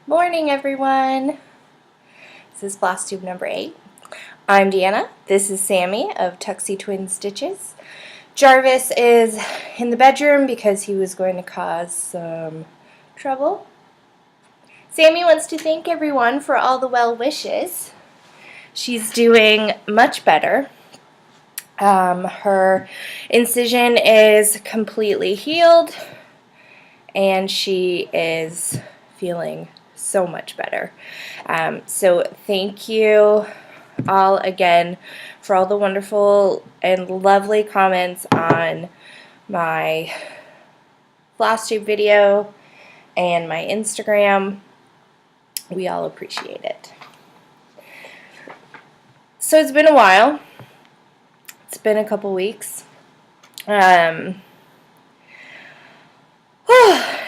Morning, everyone. This is Flosstube number 8. I'm Deanna. This is Sammie of Tuxie Twins Stitches. Jarvis is in the bedroom because he was going to cause some trouble. Sammie wants to thank everyone for all the well wishes. She's doing much better. Her incision is completely healed, and she is feeling so much better. So thank you all again for all the wonderful and lovely comments on my Flosstube video and my Instagram. We all appreciate it. So it's been a while. It's been a couple weeks.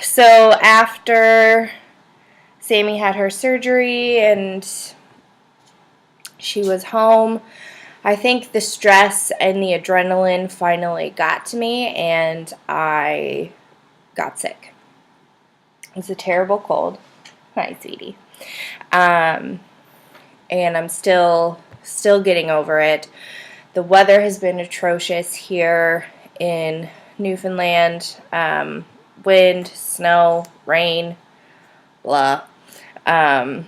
So after Sammie had her surgery and she was home, I think the stress and the adrenaline finally got to me and I got sick. It was a terrible cold. Hi, sweetie. And I'm still getting over it. The weather has been atrocious here in Newfoundland. Wind, snow, rain, blah. And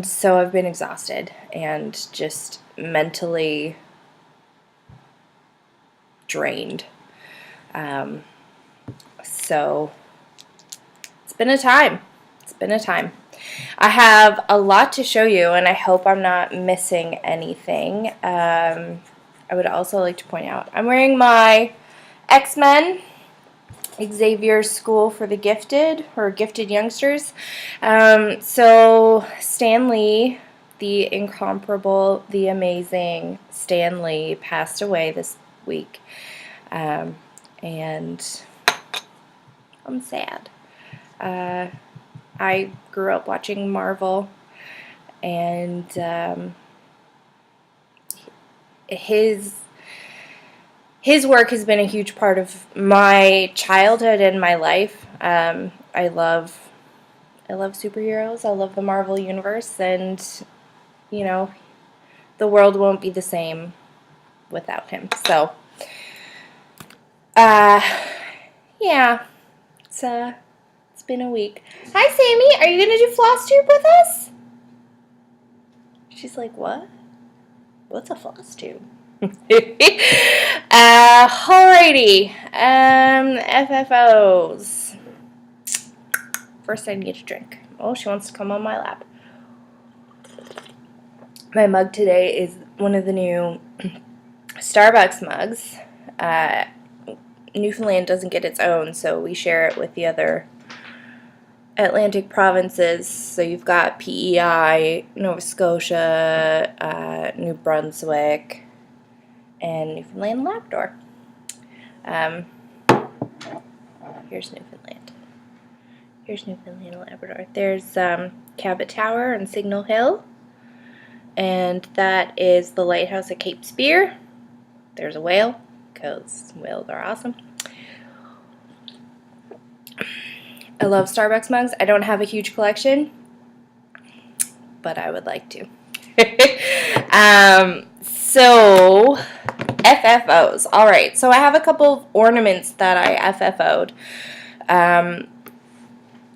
so I've been exhausted and just mentally drained. So it's been a time. It's been a time. I have a lot to show you, and I hope I'm not missing anything. I would also like to point out I'm wearing my X-Men Xavier's School for the Gifted, or Gifted Youngsters. So Stan Lee, the incomparable, the amazing Stan Lee, passed away this week. And I'm sad. I grew up watching Marvel, and his work has been a huge part of my childhood and my life. I love superheroes. I love the Marvel universe, and you know, the world won't be the same without him. So, yeah, it's been a week. Hi, Sammie. Are you gonna do Flosstube with us? She's like, what? What's a Flosstube? Alrighty. FFOs. First I need a drink. Oh, she wants to come on my lap. My mug today is one of the new Starbucks mugs. Newfoundland doesn't get its own, so we share it with the other Atlantic provinces. So you've got PEI, Nova Scotia, New Brunswick, and Newfoundland and Labrador. Here's Newfoundland. Here's Newfoundland and Labrador. There's Cabot Tower and Signal Hill, and that is the lighthouse at Cape Spear. There's a whale, because whales are awesome. I love Starbucks mugs. I don't have a huge collection, but I would like to. So, FFOs. Alright, so I have a couple of ornaments that I FFO'd.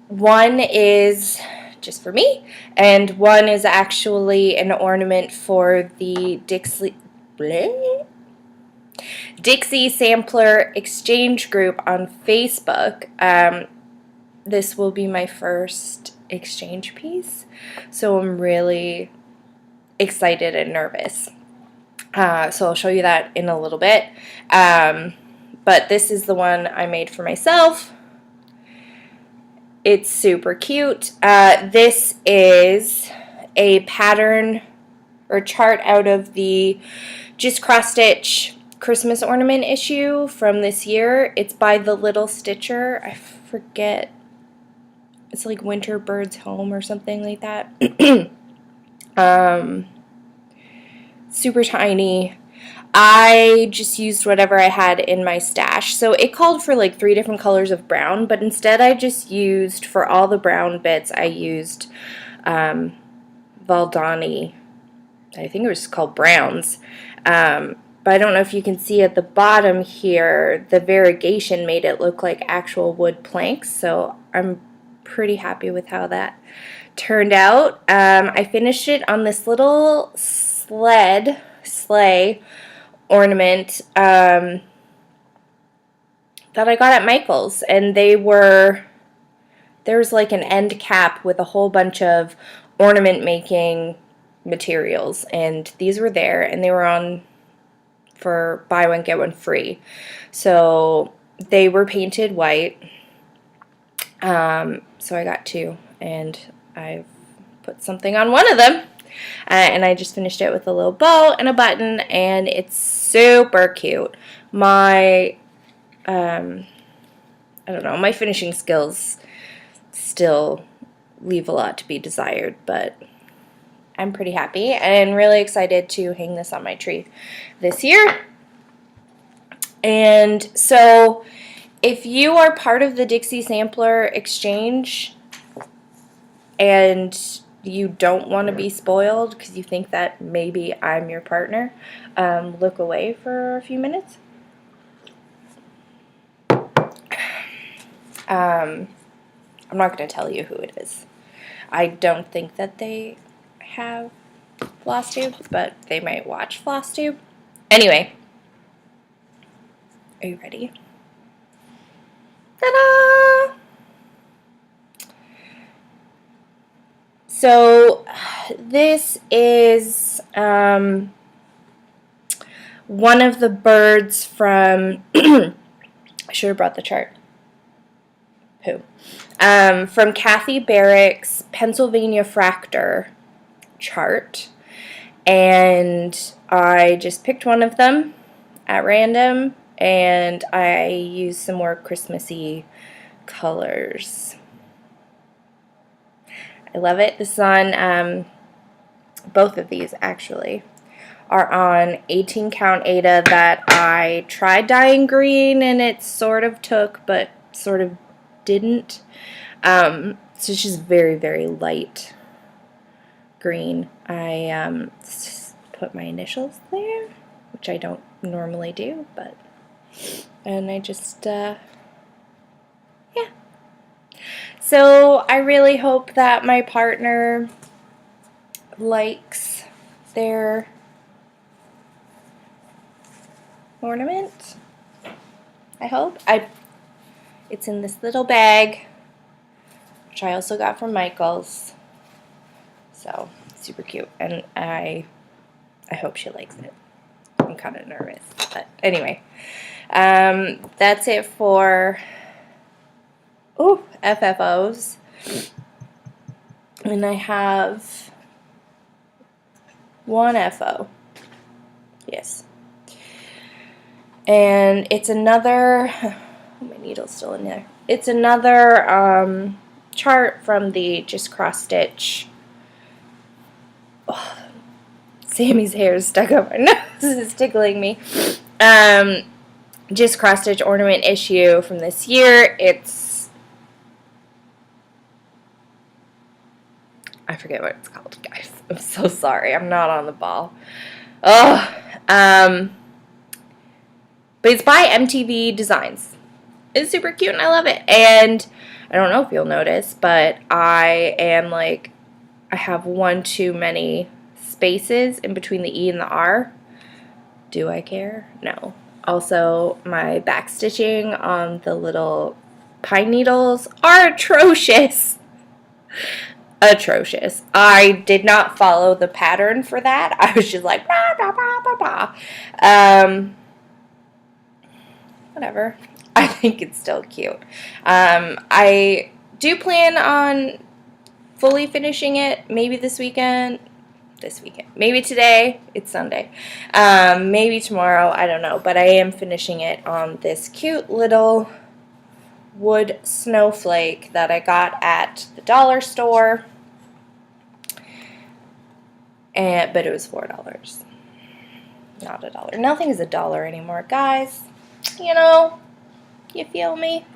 One is just for me, and one is actually an ornament for the Dixie Sampler Exchange group on Facebook. This will be my first exchange piece, so I'm really excited and nervous. So I'll show you that in a little bit. But this is the one I made for myself. It's super cute. This is a pattern or chart out of the Just Cross Stitch Christmas ornament issue from this year. It's by the Little Stitcher. I forget. It's like Winter Bird's Home or something like that. Super tiny. I just used whatever I had in my stash. So it called for like 3 different colors of brown, but instead I just used, for all the brown bits, I used Valdani. I think it was called browns. But I don't know if you can see at the bottom here, the variegation made it look like actual wood planks. So I'm pretty happy with how that turned out. I finished it on this little sleigh ornament that I got at Michael's, and there's like an end cap with a whole bunch of ornament making materials, and these were there, and they were on for buy one get one free. So they were painted white. So I got 2, and I put something on one of them. And I just finished it with a little bow and a button, and it's super cute. My, I don't know, my finishing skills still leave a lot to be desired, but I'm pretty happy and really excited to hang this on my tree this year. And so if you are part of the Dixie Sampler Exchange and you don't want to be spoiled because you think that maybe I'm your partner, look away for a few minutes. I'm not going to tell you who it is. I don't think that they have Flosstube, but they might watch Flosstube. Anyway, are you ready? Ta-da! So this is one of the birds from, I should have brought the chart. From Kathy Barrick's Pennsylvania Fractor chart. And I just picked one of them at random, and I used some more Christmassy colors. I love it. This is on, both of these actually are on 18 count Aida that I tried dyeing green, and it sort of took, but sort of didn't. So it's just very, very light green. I put my initials there, which I don't normally do, but, and I just, yeah. So I really hope that my partner likes their ornament. I hope. It's in this little bag, which I also got from Michael's. So super cute, and I hope she likes it. I'm kind of nervous, but anyway, that's it for FFOs, and I have one FO. Yes, and it's another. Oh, my needle's still in there. It's another chart from the Just Cross Stitch. Oh, Sammie's hair is stuck up my nose. This is tickling me. Just Cross Stitch ornament issue from this year. It's, I forget what it's called, guys. I'm so sorry. I'm not on the ball. Oh, but it's by MTV Designs. It's super cute and I love it. And I don't know if you'll notice, but I am like, I have one too many spaces in between the E and the R. Do I care? No. Also, my back stitching on the little pine needles are atrocious. Atrocious. I did not follow the pattern for that. I was just like, blah, blah, blah, blah, blah. Whatever. I think it's still cute. I do plan on fully finishing it maybe this weekend. Maybe today. It's Sunday. Maybe tomorrow. I don't know. But I am finishing it on this cute little wood snowflake that I got at the dollar store. But it was $4. not $1. Nothing is $1 anymore, guys. You know, you feel me?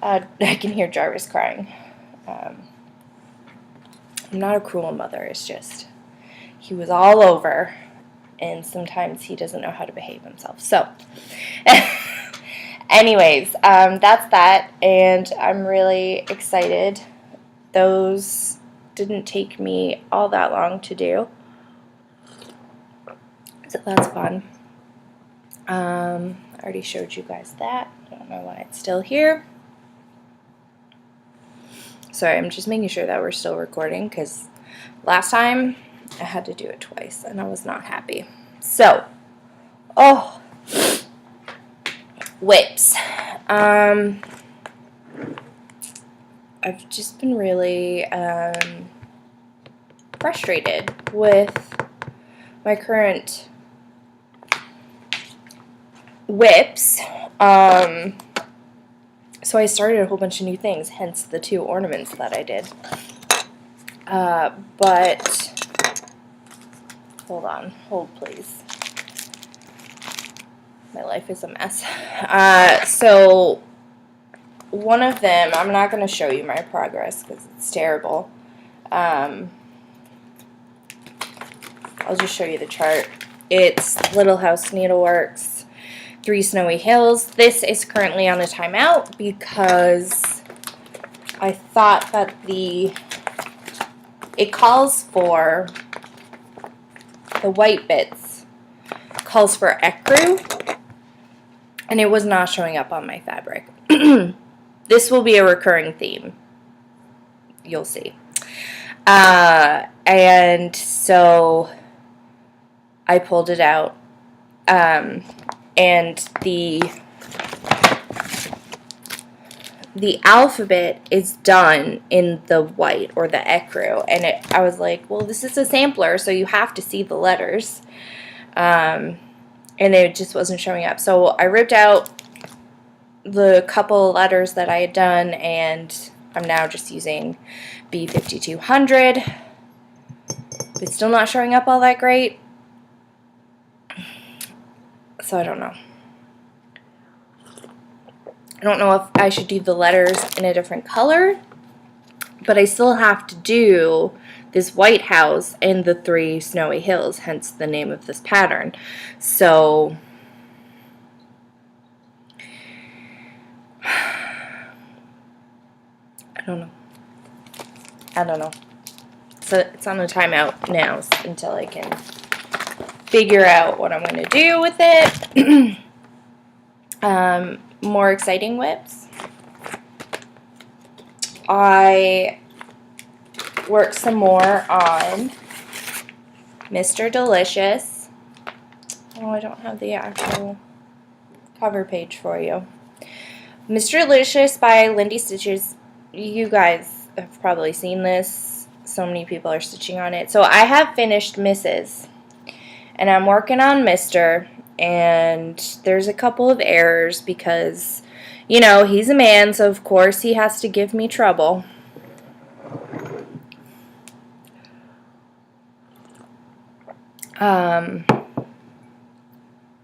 I can hear Jarvis crying. I'm not a cruel mother. It's just he was all over, and sometimes he doesn't know how to behave himself. So, anyways, that's that, and I'm really excited. Those didn't take me all that long to do, so that's fun. I already showed you guys that. I don't know why it's still here. Sorry, I'm just making sure that we're still recording because last time I had to do it twice and I was not happy. So, whips. I've just been really frustrated with my current whips. So I started a whole bunch of new things, hence the 2 ornaments that I did. But, hold please. My life is a mess. So, one of them, I'm not going to show you my progress because it's terrible. I'll just show you the chart. It's Little House Needleworks. 3 Snowy Hills. This is currently on a timeout because I thought that it calls for the white bits, calls for ecru, and it was not showing up on my fabric. This will be a recurring theme. You'll see. And so I pulled it out. And the alphabet is done in the white or the ecru, and I was like, well, this is a sampler, so you have to see the letters, and it just wasn't showing up. So I ripped out the couple letters that I had done, and I'm now just using B5200. It's still not showing up all that great. So I don't know. I don't know if I should do the letters in a different color, but I still have to do this White House and the 3 Snowy Hills, hence the name of this pattern. So I don't know. So it's on a timeout now until I can figure out what I'm going to do with it. More exciting whips. I worked some more on Mr. Delicious. Oh, I don't have the actual cover page for you. Mr. Delicious by Lindy Stitches. You guys have probably seen this. So many people are stitching on it. So I have finished Mrs. And I'm working on Mr. And there's a couple of errors because, you know, he's a man, so of course he has to give me trouble.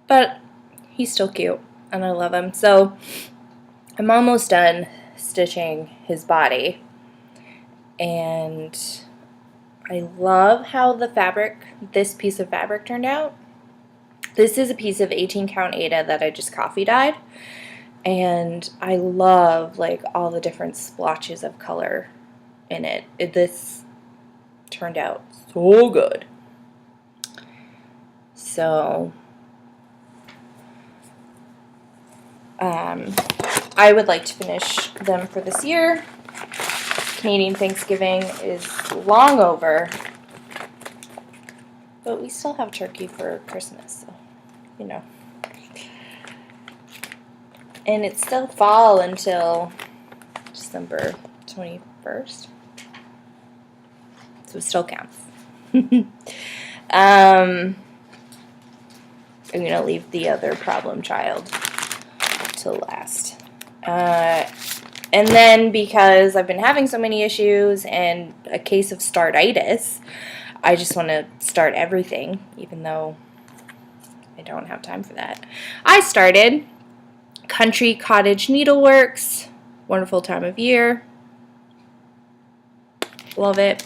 But he's still cute, and I love him. So I'm almost done stitching his body. And I love how this piece of fabric turned out. This is a piece of 18 count Aida that I just coffee dyed. And I love like all the different splotches of color in it. This turned out so good. So I would like to finish them for this year. Canadian Thanksgiving is long over, but we still have turkey for Christmas, so, you know. And it's still fall until December 21st, so it still counts. I'm going to leave the other problem child till last. And then because I've been having so many issues and a case of startitis, I just want to start everything, even though I don't have time for that. I started Country Cottage Needleworks. Wonderful time of year. Love it.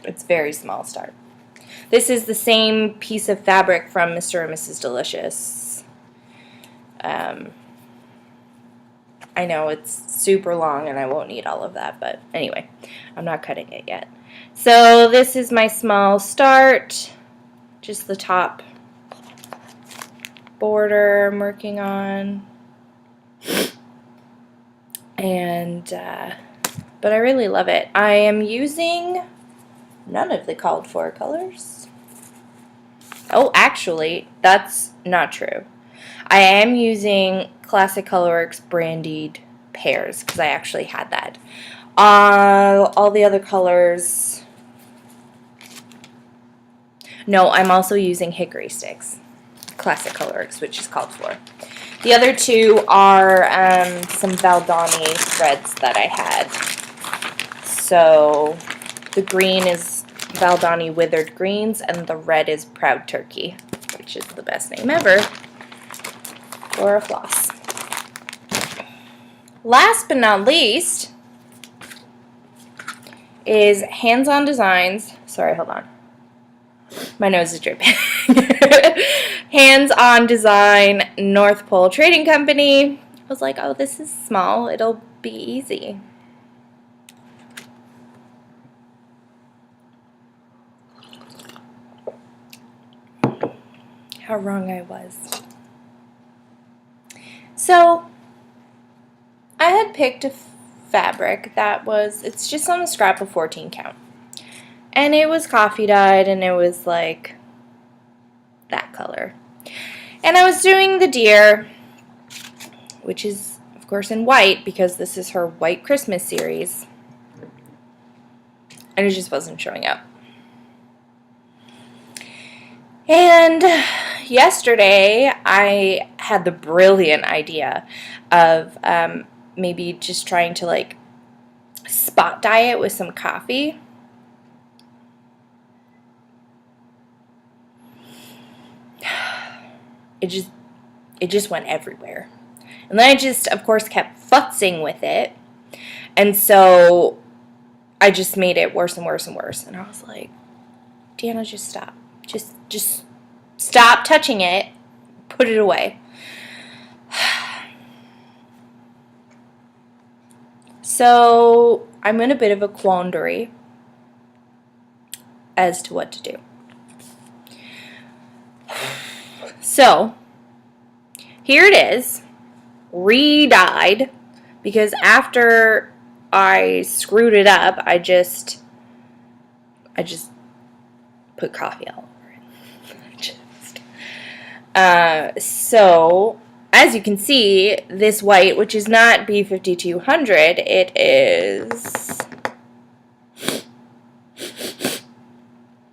It's very small start. This is the same piece of fabric from Mr. and Mrs. Delicious. I know it's super long and I won't need all of that, but anyway, I'm not cutting it yet. So this is my small start, just the top border I'm working on. And, but I really love it. I am using none of the called for colors. Oh, actually, that's not true. I am using Classic Colorworks brandied pairs because I actually had that. All the other colors. No, I'm also using hickory sticks. Classic Colorworks, which is called for. The other two are some Valdani threads that I had. So the green is Valdani Withered Greens, and the red is Proud Turkey, which is the best name ever for a floss. Last but not least is Hands-On Designs. Sorry, hold on. My nose is dripping. Hands-On Design North Pole Trading Company. I was like, oh, this is small. It'll be easy. How wrong I was. So, I had picked a fabric that was, it's just on a scrap of 14 count. And it was coffee dyed, and it was like that color. And I was doing the deer, which is, of course, in white, because this is her White Christmas series. And it just wasn't showing up. And yesterday, I had the brilliant idea of maybe just trying to, like, spot dye it with some coffee. It just went everywhere. And then I just, of course, kept futzing with it. And so I just made it worse and worse and worse. And I was like, Deanna, just stop. Just stop touching it. Put it away. So I'm in a bit of a quandary as to what to do. So here it is, re-dyed, because after I screwed it up, I just put coffee all over it. So as you can see, this white, which is not B5200, it is,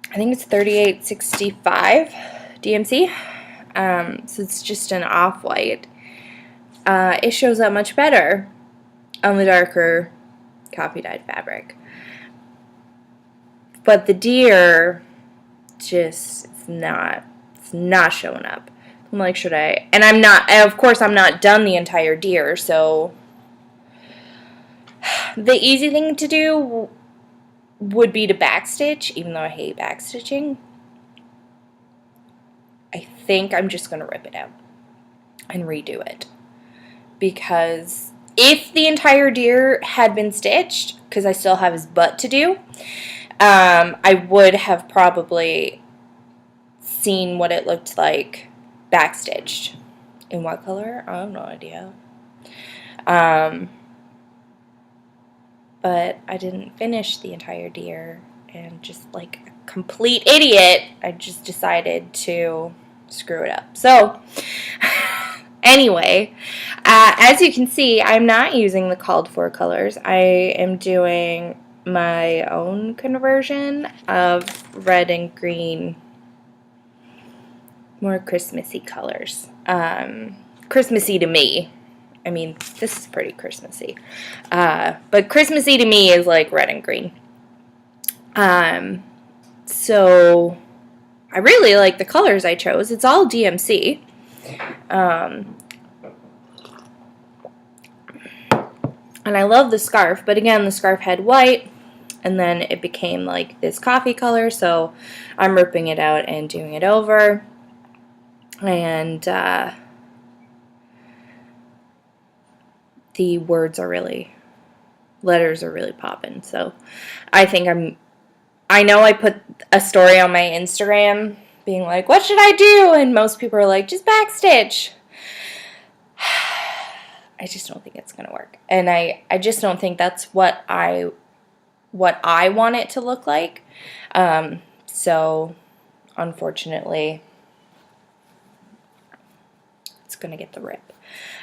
I think it's 3865 DMC. So it's just an off-white. It shows up much better on the darker coffee-dyed fabric. But the deer just, it's not showing up. I'm like, should I? And I'm not, of course, I'm not done the entire deer, so the easy thing to do would be to backstitch, even though I hate backstitching. I think I'm just going to rip it out and redo it. Because if the entire deer had been stitched, because I still have his butt to do, I would have probably seen what it looked like backstitched. In what color? I have no idea. But I didn't finish the entire deer, and just like a complete idiot, I just decided to screw it up. So anyway, as you can see, I'm not using the called for colors. I am doing my own conversion of red and green, more Christmassy colors. Christmassy to me. I mean, this is pretty Christmassy. But Christmassy to me is like red and green. So I really like the colors I chose. It's all DMC. And I love the scarf, but again, the scarf had white, and then it became like this coffee color, so I'm ripping it out and doing it over. And the letters are really popping, so I think I know I put a story on my Instagram being like, what should I do? And most people are like, just backstitch. I just don't think it's going to work. And I just don't think that's what I want it to look like. So, unfortunately, it's going to get the rip.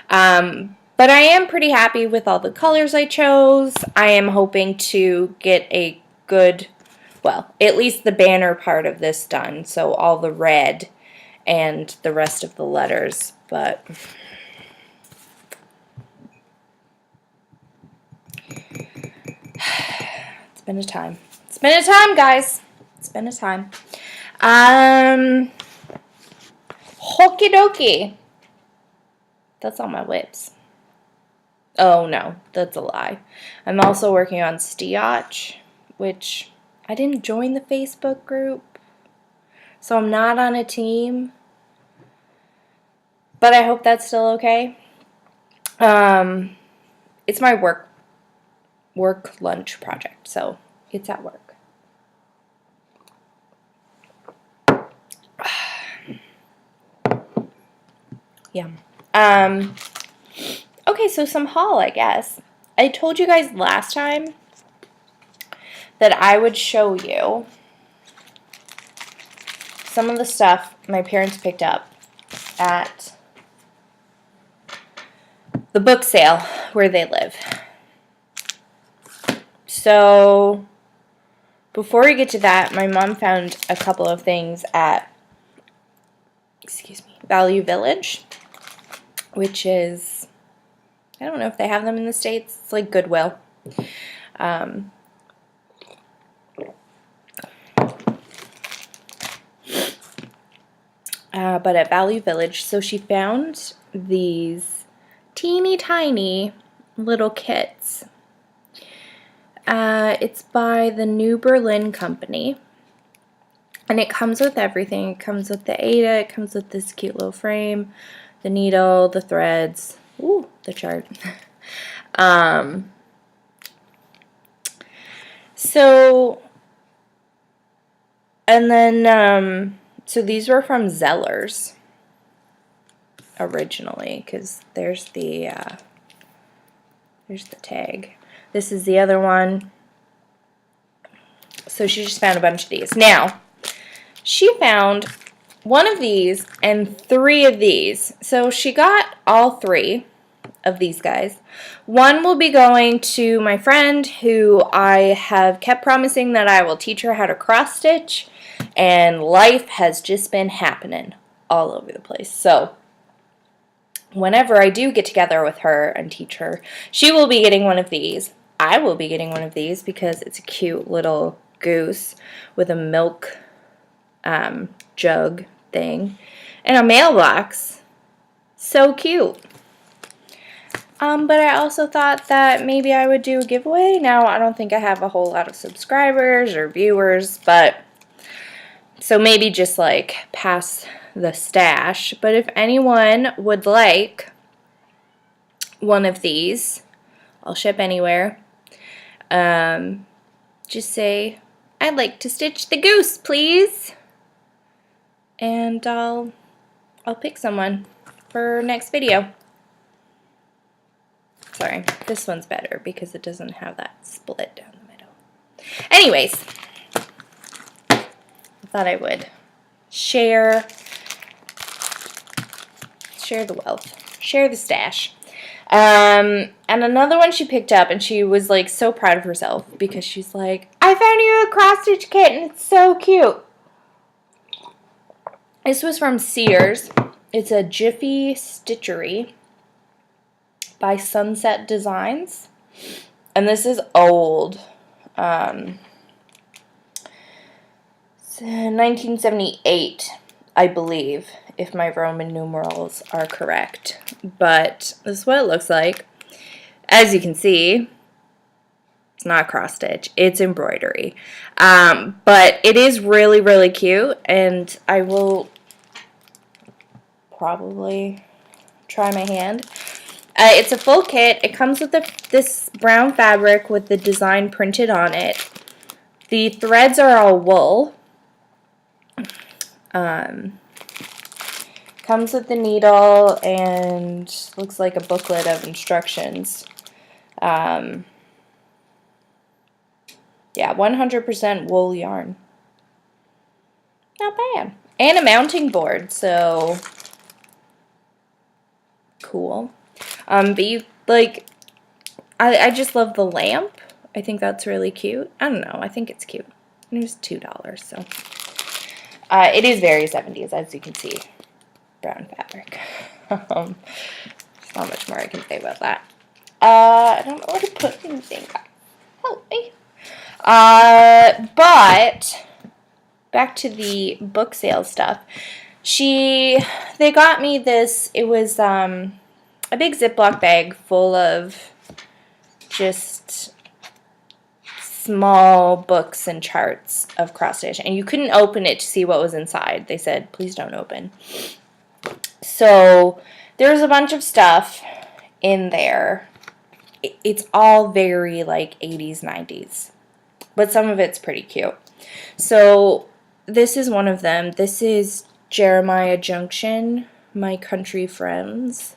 But I am pretty happy with all the colors I chose. I am hoping to get a good, well, at least the banner part of this done. So all the red and the rest of the letters. But it's been a time. It's been a time, guys. It's been a time. Okie dokie. That's on my lips. Oh, no. That's a lie. I'm also working on Stiotch, which I didn't join the Facebook group, so I'm not on a team. But I hope that's still okay. It's my work lunch project, so it's at work. Yeah. Okay, so some haul, I guess. I told you guys last time that I would show you some of the stuff my parents picked up at the book sale where they live. So, before we get to that, my mom found a couple of things at, Value Village, which is, I don't know if they have them in the States. It's like Goodwill. But at Value Village, so she found these teeny tiny little kits. It's by the New Berlin Company. And it comes with everything. It comes with the Ada. It comes with this cute little frame, the needle, the threads. Ooh, the chart. So, and then, so these were from Zellers originally, because there's the tag. This is the other one. So she just found a bunch of these. Now, she found one of these and 3 of these. So she got all 3 of these guys. One will be going to my friend who I have kept promising that I will teach her how to cross stitch, and life has just been happening all over the place. So whenever I do get together with her and teach her, she will be getting one of these. I will be getting one of these because it's a cute little goose with a milk jug thing and a mailbox. So cute. But I also thought that maybe I would do a giveaway. Now, I don't think I have a whole lot of subscribers or viewers, but so maybe just like pass the stash. But if anyone would like one of these, I'll ship anywhere. Just say, I'd like to stitch the goose, please. And I'll pick someone for next video. Sorry, this one's better because it doesn't have that split down the middle. Anyways, I thought I would share the wealth, share the stash. And another one she picked up, and she was like so proud of herself because she's like, I found you a cross stitch kit and it's so cute. This was from Sears. It's a Jiffy Stitchery. by Sunset Designs. And this is old. 1978, I believe, if my Roman numerals are correct. But this is what it looks like. As you can see, it's not cross stitch, it's embroidery. But it is really, really cute, and I will probably try my hand. It's a full kit. It comes with this brown fabric with the design printed on it. The threads are all wool. Comes with the needle and looks like a booklet of instructions. Yeah, 100% wool yarn. Not bad. And a mounting board, so cool. But you, like, I just love the lamp. I think that's really cute. I don't know. I think it's cute. And it was $2, so. It is very 70s, as you can see. Brown fabric. There's not much more I can say about that. I don't know where to put anything. Help me. But back to the book sale stuff. They got me this. It was a big Ziploc bag full of just small books and charts of cross stitch, and you couldn't open it to see what was inside. They said, please don't open. So there's a bunch of stuff in there. It's all very like 80s, 90s, but some of it's pretty cute. So this is one of them. This is Jeremiah Junction, My Country Friends,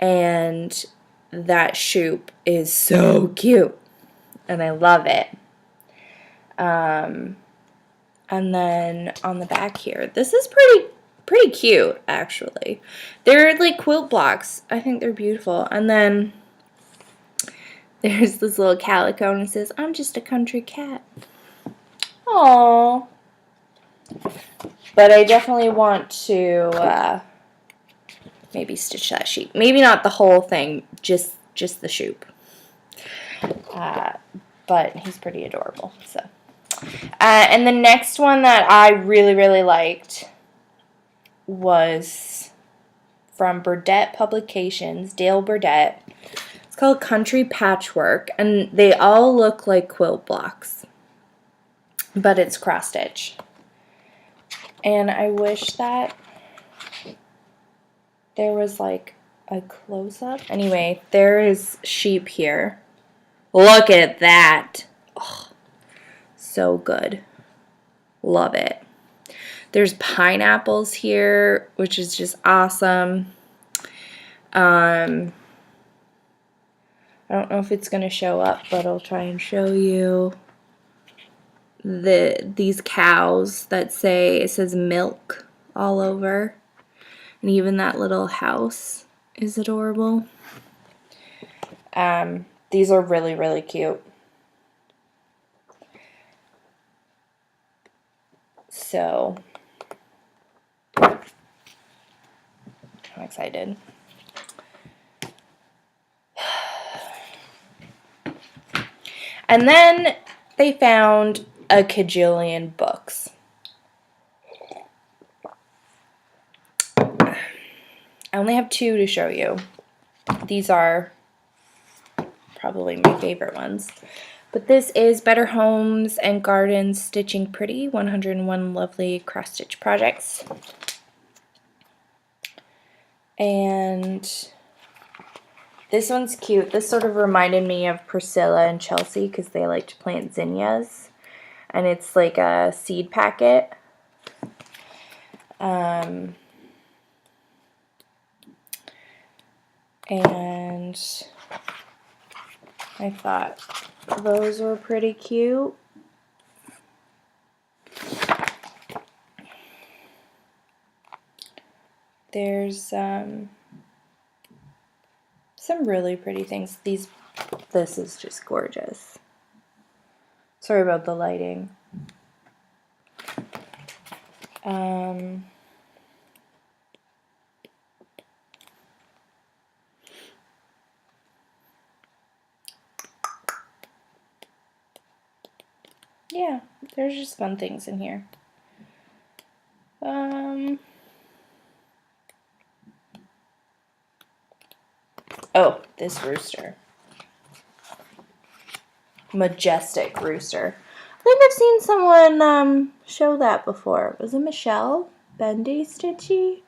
and that shoop is so cute, and I love it. And then on the back here, this is pretty cute, actually. They're like quilt blocks. I think they're beautiful. And then there's this little calico, and it says, I'm just a country cat. Aww. But I definitely want to maybe stitch that sheep. Maybe not the whole thing, just the shoop. But he's pretty adorable. So, and the next one that I really, really liked was from Burdett Publications, Dale Burdett. It's called Country Patchwork, and they all look like quilt blocks, but it's cross stitch. And I wish that there was like a close-up. Anyway, there is sheep here. Look at that. Oh, so good. Love it. There's pineapples here, which is just awesome. I don't know if it's going to show up, but I'll try and show you these cows that it says milk all over. And even that little house is adorable. These are really, really cute. So, I'm excited. And then they found a kajillion books. I only have 2 to show you. These are probably my favorite ones. But this is Better Homes and Gardens Stitching Pretty, 101 Lovely Cross Stitch Projects. And this one's cute. This sort of reminded me of Priscilla and Chelsea because they like to plant zinnias. And it's like a seed packet. And I thought those were pretty cute. There's some really pretty things. This is just gorgeous. Sorry about the lighting. There's just fun things in here. Oh, this rooster. Majestic rooster. I think I've seen someone show that before. Was it Michelle Bendy Stitchy?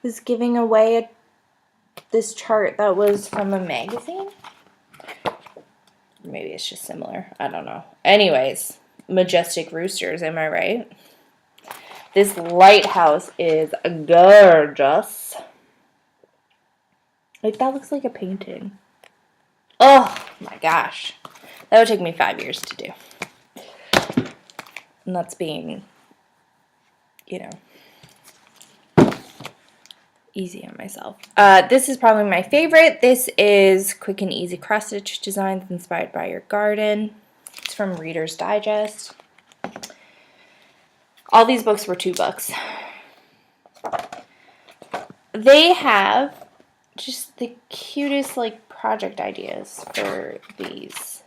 Was giving away this chart that was from a magazine? Maybe it's just similar. I don't know. Anyways, majestic roosters, am I right? This lighthouse is gorgeous. Like, that looks like a painting. Oh my gosh. That would take me 5 years to do. And that's being, you know, easy on myself. This is probably my favorite. This is Quick and Easy Cross Stitch Designs Inspired by Your Garden. It's from Reader's Digest. All these books were $2. They have just the cutest, like, project ideas for these.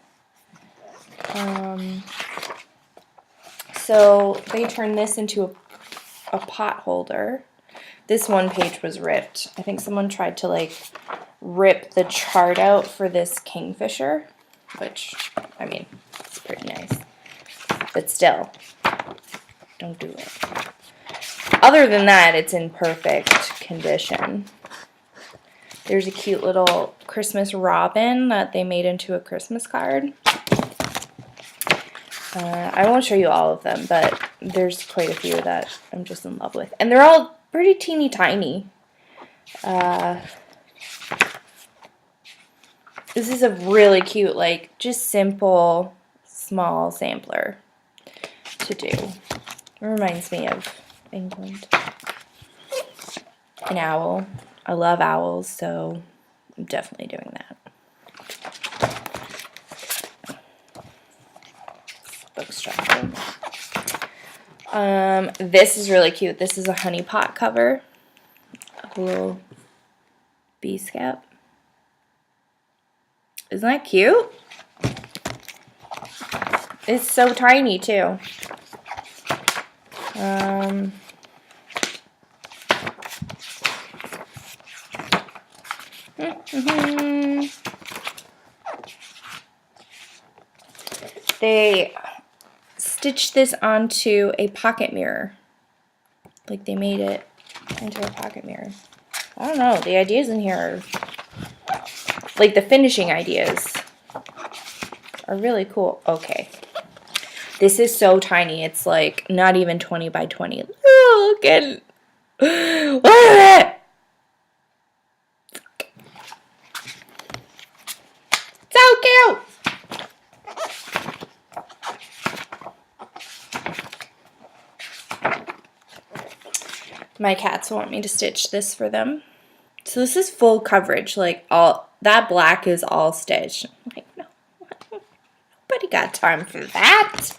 So they turned this into a pot holder. This one page was ripped. I think someone tried to, like, rip the chart out for this kingfisher, which, I mean, it's pretty nice. But still, don't do it. Other than that, it's in perfect condition. There's a cute little Christmas robin that they made into a Christmas card. I won't show you all of them, but there's quite a few that I'm just in love with. And they're all pretty teeny tiny. This is a really cute, like, just simple, small sampler to do. It reminds me of England. An owl. I love owls, so I'm definitely doing that. Book structure. This is really cute. This is a honey pot cover. A little bee scout. Isn't that cute? It's so tiny too. They stitched this onto a pocket mirror. Like, they made it into a pocket mirror. I don't know. The ideas in here are, like, the finishing ideas are really cool. Okay. This is so tiny. It's, like, not even 20 by 20. Look at it. Look at it. So cute. My cats want me to stitch this for them. So this is full coverage, like, all that black is all stitched. I'm like, no, nobody got time for that.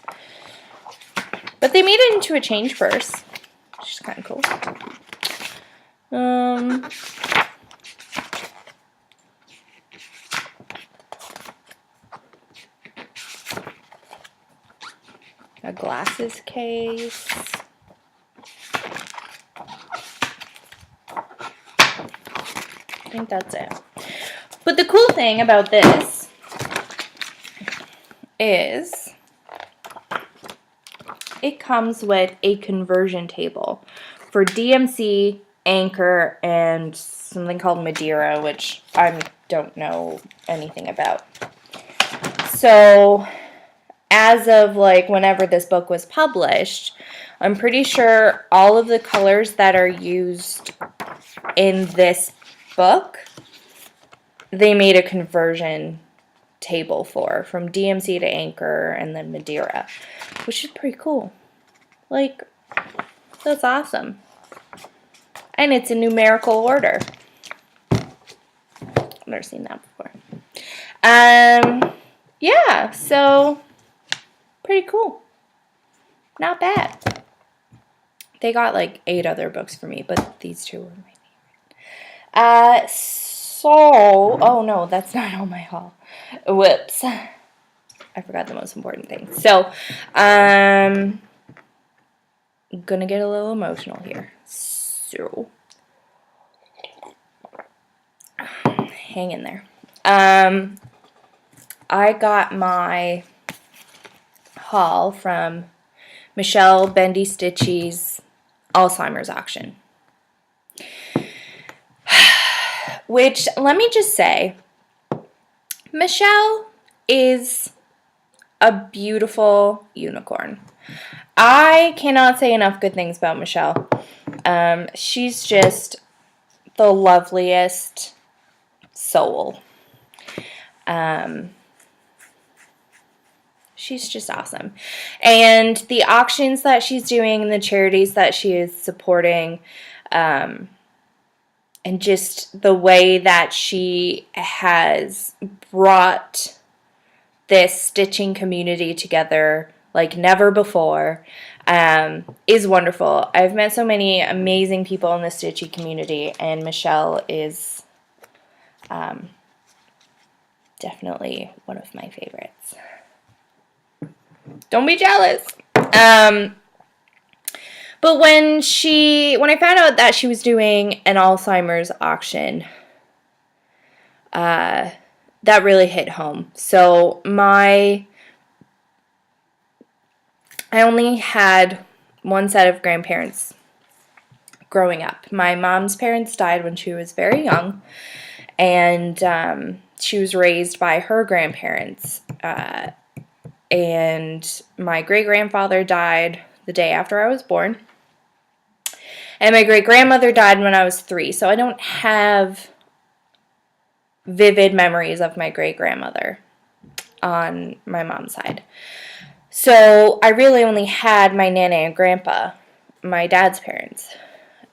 But they made it into a change purse, which is kind of cool. A glasses case. I think that's it. But the cool thing about this is it comes with a conversion table for DMC, Anchor, and something called Madeira, which I don't know anything about. So as of, like, whenever this book was published, I'm pretty sure all of the colors that are used in this book, they made a conversion table for, from DMC to Anchor and then Madeira, which is pretty cool. Like, that's awesome. And it's a numerical order. I've never seen that before. Yeah, so pretty cool. Not bad. They got like 8 other books for me, but these 2 were my favorite. Oh no, that's not all my haul. Whoops. I forgot the most important thing. So, I'm gonna get a little emotional here. So, hang in there. I got my haul from Michelle Bendy Stitches Alzheimer's Auction. Which, let me just say, Michelle is a beautiful unicorn. I cannot say enough good things about Michelle. She's just the loveliest soul. She's just awesome. And the auctions that she's doing and the charities that she is supporting, and just the way that she has brought this stitching community together like never before, is wonderful. I've met so many amazing people in the stitching community, and Michelle is definitely one of my favorites. Don't be jealous. But when I found out that she was doing an Alzheimer's auction, that really hit home. So I only had one set of grandparents growing up. My mom's parents died when she was very young, and she was raised by her grandparents. And my great-grandfather died the day after I was born. And my great-grandmother died when I was 3, so I don't have vivid memories of my great-grandmother on my mom's side. So I really only had my Nana and Grandpa, my dad's parents.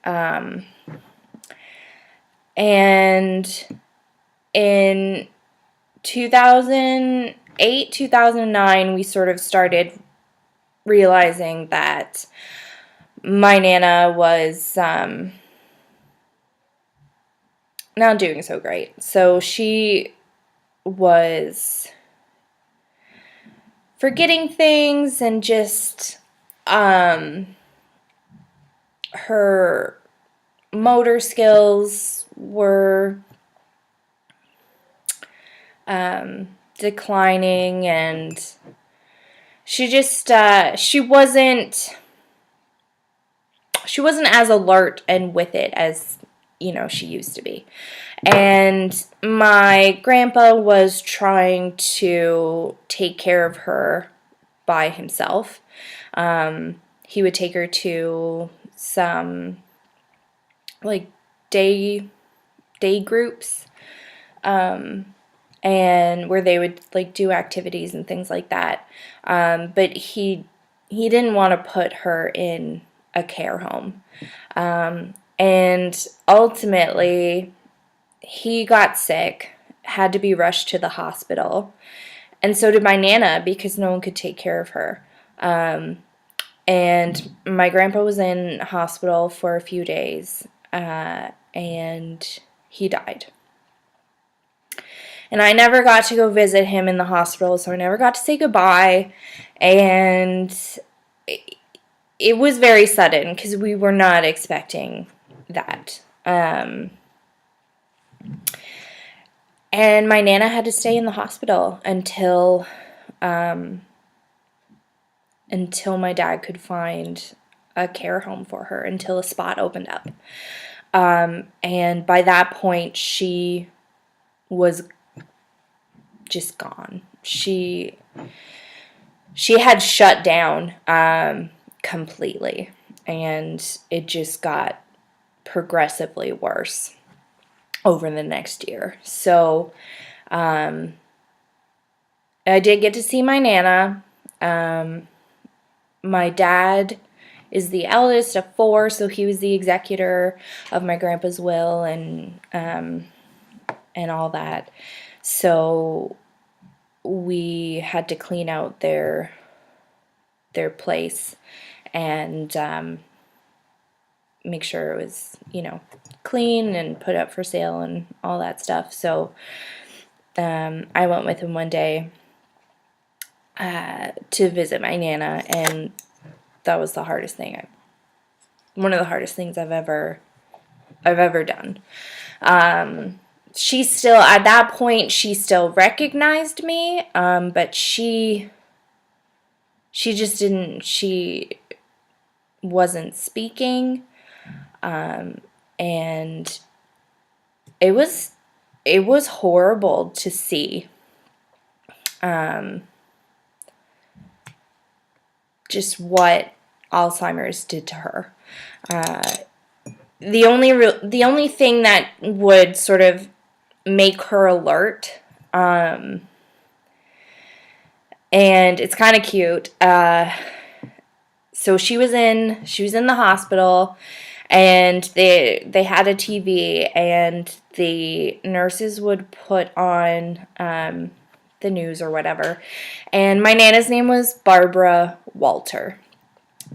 And in 2008, 2009, we sort of started realizing that my Nana was not doing so great. So she was forgetting things, and just her motor skills were declining, and she just she wasn't as alert and with it as she used to be. And my grandpa was trying to take care of her by himself. He would take her to some like day groups, and where they would like do activities and things like that. But he didn't want to put her in a care home. And ultimately, he got sick, had to be rushed to the hospital, and so did my Nana, because no one could take care of her. And my grandpa was in hospital for a few days, and he died. And I never got to go visit him in the hospital, so I never got to say goodbye. And it was very sudden, because we were not expecting that. And my Nana had to stay in the hospital until my dad could find a care home for her, until a spot opened up. And by that point, she was just gone. She had shut down completely, and it just got progressively worse over the next year. So I did get to see my Nana. My dad is the eldest of 4, so he was the executor of my grandpa's will and all that. So we had to clean out their place and make sure it was, clean and put up for sale and all that stuff. So I went with him one day, to visit my Nana, and that was the hardest thing. One of the hardest things I've ever done. She still, at that point, she still recognized me, but she just didn't, she wasn't speaking, and it was horrible to see. Just what Alzheimer's did to her. The only thing that would sort of make her alert, and it's kind of cute. So she was in the hospital, and they had a TV, and the nurses would put on the news or whatever, and my Nana's name was Barbara Walter.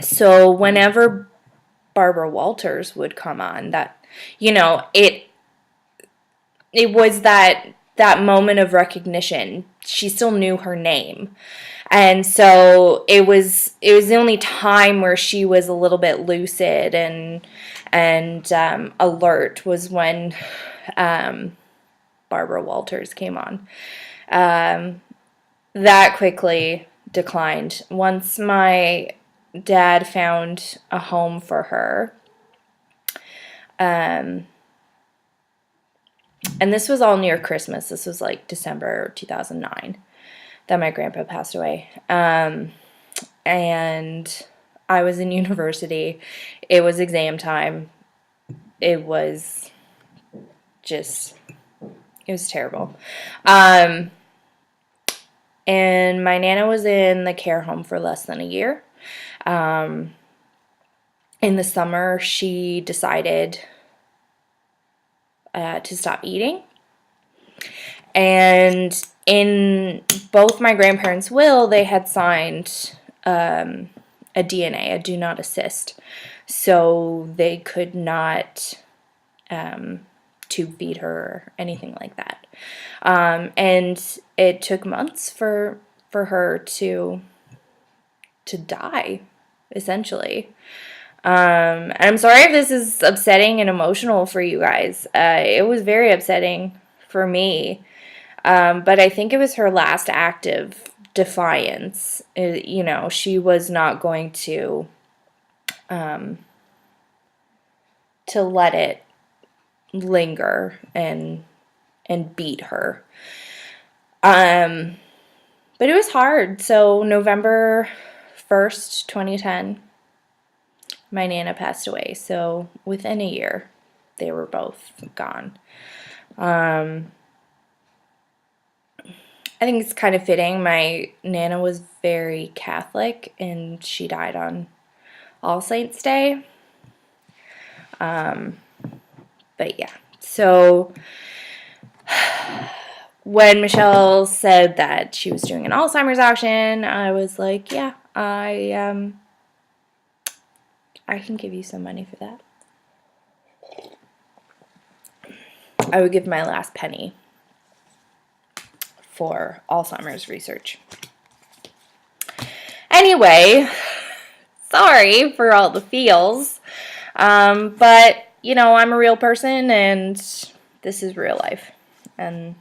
So whenever Barbara Walters would come on, that, you know, it was that moment of recognition. She still knew her name. And so it was the only time where she was a little bit lucid and alert, was when Barbara Walters came on. That quickly declined. Once my dad found a home for her, and this was all near Christmas. This was like December 2009 that my grandpa passed away. And I was in university. It was exam time. It was terrible. And my Nana was in the care home for less than a year. In the summer, she decided to stop eating. And in both my grandparents' will, they had signed a DNA, a do not assist. So they could not tube feed her or anything like that. And it took months for her to die, essentially. And I'm sorry if this is upsetting and emotional for you guys. It was very upsetting for me. But I think it was her last act of defiance. You know, she was not going to let it linger and beat her. But it was hard. So November 1st, 2010, my Nana passed away. So within a year, they were both gone. I think it's kind of fitting. My Nana was very Catholic, and she died on All Saints Day. But yeah, so when Michelle said that she was doing an Alzheimer's auction, I was like, yeah, I can give you some money for that. I would give my last penny for Alzheimer's research. Anyway, sorry for all the feels, but, you know, I'm a real person, and this is real life, and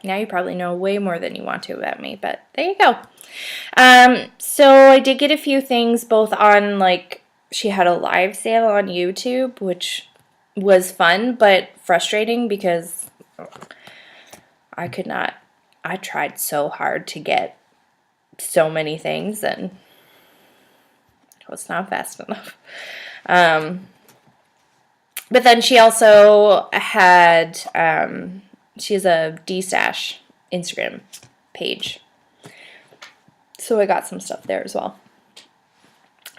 now you probably know way more than you want to about me, but there you go. So I did get a few things both on, like, she had a live sale on YouTube, which was fun, but frustrating because I tried so hard to get so many things, and it was not fast enough. But then she also had, she has a D-Stash Instagram page. So I got some stuff there as well.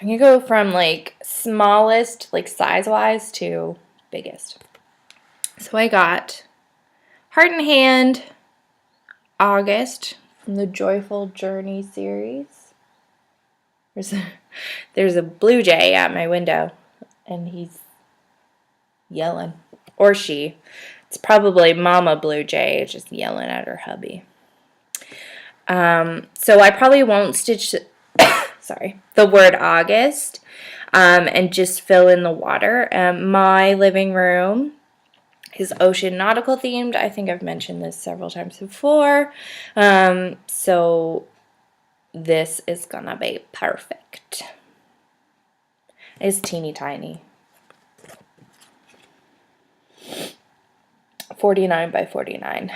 I'm going to go from, like, smallest, like, size-wise to biggest. So I got Heart in Hand August from the Joyful Journey series. There's a blue jay at my window, and he's yelling. Or she. It's probably Mama Blue Jay just yelling at her hubby. So I probably won't stitch, sorry, the word August, and just fill in the water. My living room is ocean nautical themed. I think I've mentioned this several times before. So this is gonna be perfect. It's teeny tiny. 49 by 49.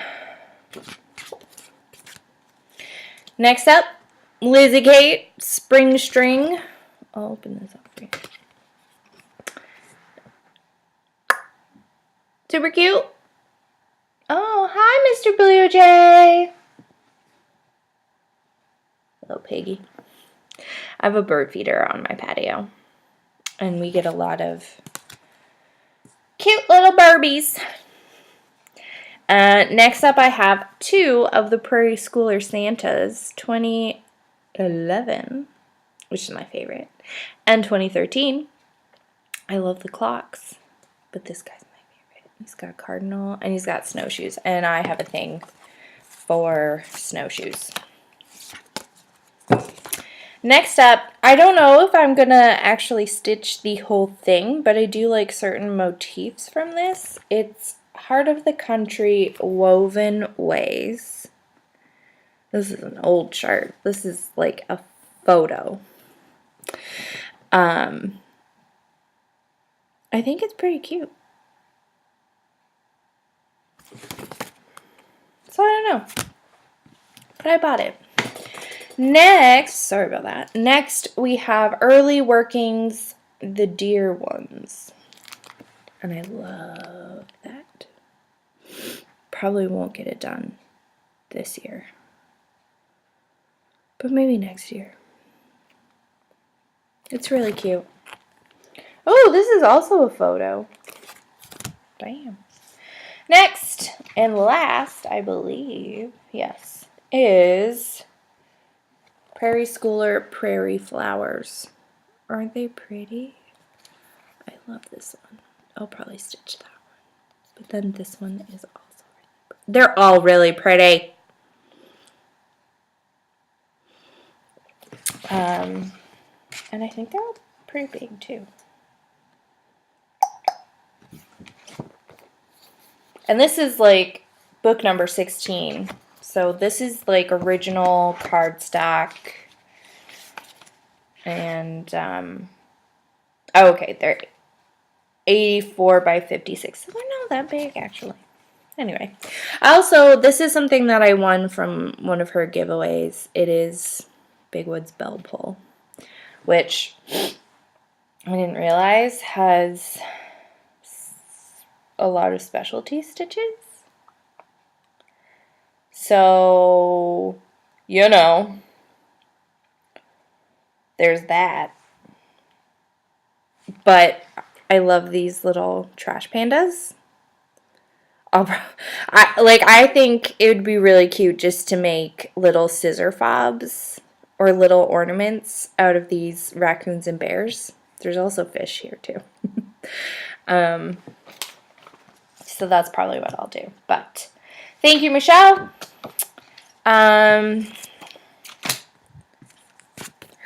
Next up, Lizzie Kate Spring String. I'll open this up for you. Super cute. Oh, hi, Mr. Blue Jay. Little piggy. I have a bird feeder on my patio, and we get a lot of cute little Barbies. Next up, I have 2 of the Prairie Schooler Santas, 2011, which is my favorite, and 2013. I love the clocks, but this guy's my favorite. He's got a cardinal, and he's got snowshoes, and I have a thing for snowshoes. Next up, I don't know if I'm going to actually stitch the whole thing, but I do like certain motifs from this. It's Heart of the Country Woven Ways. This is an old chart. This is like a photo. I think it's pretty cute. So I don't know, but I bought it. Next, sorry about that. Next, we have Early Workings, the deer ones. And I love that. Probably won't get it done this year, but maybe next year. It's really cute. Oh, this is also a photo. Damn. Next and last, I believe, yes, is Prairie Schooler Prairie Flowers. Aren't they pretty? I love this one. I'll probably stitch that one. But then this one is also really pretty. They're all really pretty. And I think they're all pretty big too. And this is like book number 16. So this is like original cardstock. And, oh, okay, they're 84 by 56. So they're not that big, actually. Anyway. Also, this is something that I won from one of her giveaways. It is Bigwood's Bell Pull, which I didn't realize has a lot of specialty stitches. So, you know, there's that. But I love these little trash pandas. I think it would be really cute just to make little scissor fobs or little ornaments out of these raccoons and bears. There's also fish here too. So that's probably what I'll do. But thank you, Michelle. Her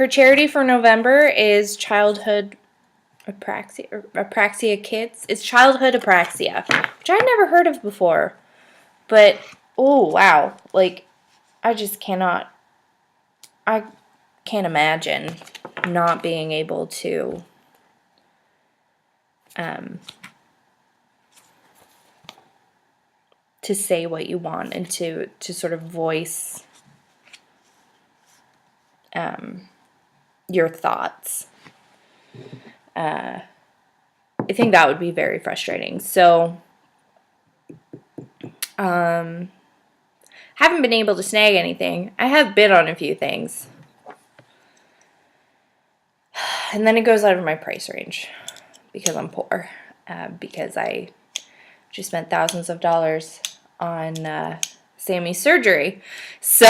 charity for November is Childhood Apraxia Kids. It's Childhood Apraxia, which I'd never heard of before. But, oh, wow. Like, I can't imagine not being able to say what you want and to sort of voice your thoughts. I think that would be very frustrating. So, haven't been able to snag anything. I have bid on a few things. And then it goes out of my price range because I'm poor. Because I just spent thousands of dollars on Sammie's surgery. So,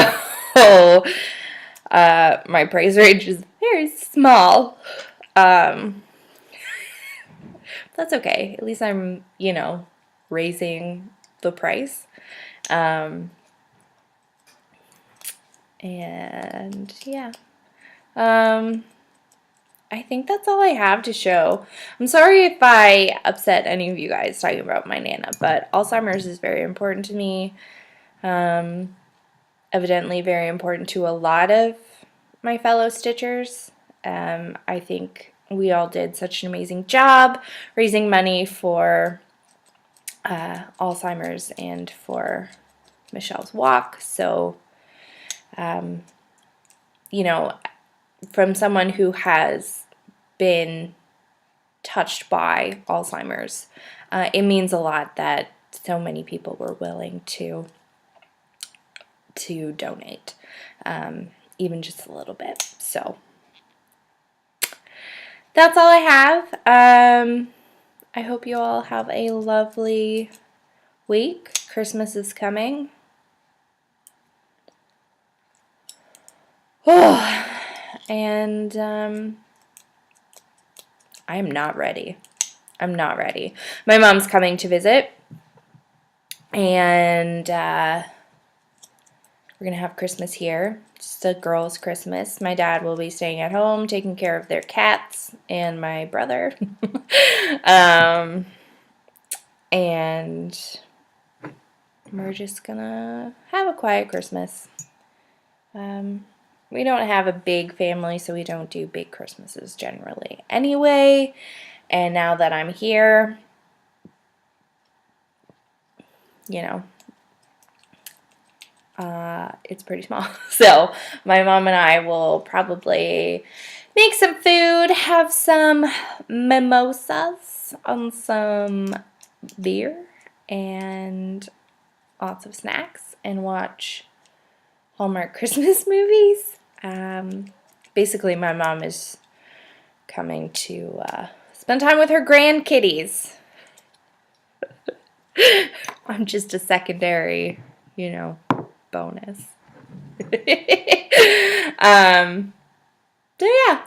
my price range is very small. That's okay. At least I'm, raising the price. And yeah. I think that's all I have to show. I'm sorry if I upset any of you guys talking about my Nana, but Alzheimer's is very important to me. Evidently very important to a lot of my fellow Stitchers. I think we all did such an amazing job raising money for Alzheimer's and for Michelle's walk. So, you know, from someone who has been touched by Alzheimer's, it means a lot that so many people were willing to donate, even just a little bit. So that's all I have. I hope you all have a lovely week. Christmas is coming. Oh, and I'm not ready. I'm not ready. My mom's coming to visit, and we're going to have Christmas here. Just a girls' Christmas. My dad will be staying at home, taking care of their cats and my brother. And we're just going to have a quiet Christmas. We don't have a big family, so we don't do big Christmases generally anyway. And now that I'm here, you know, it's pretty small. So my mom and I will probably make some food, have some mimosas and some beer and lots of snacks and watch Hallmark Christmas movies. Basically, my mom is coming to spend time with her grandkitties. I'm just a secondary, you know, bonus. So yeah,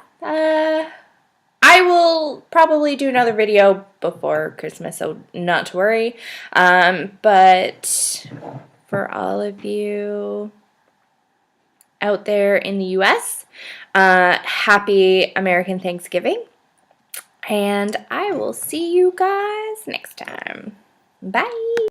I will probably do another video before Christmas, so not to worry. But for all of you out there in the US, happy American Thanksgiving, and I will see you guys next time. Bye.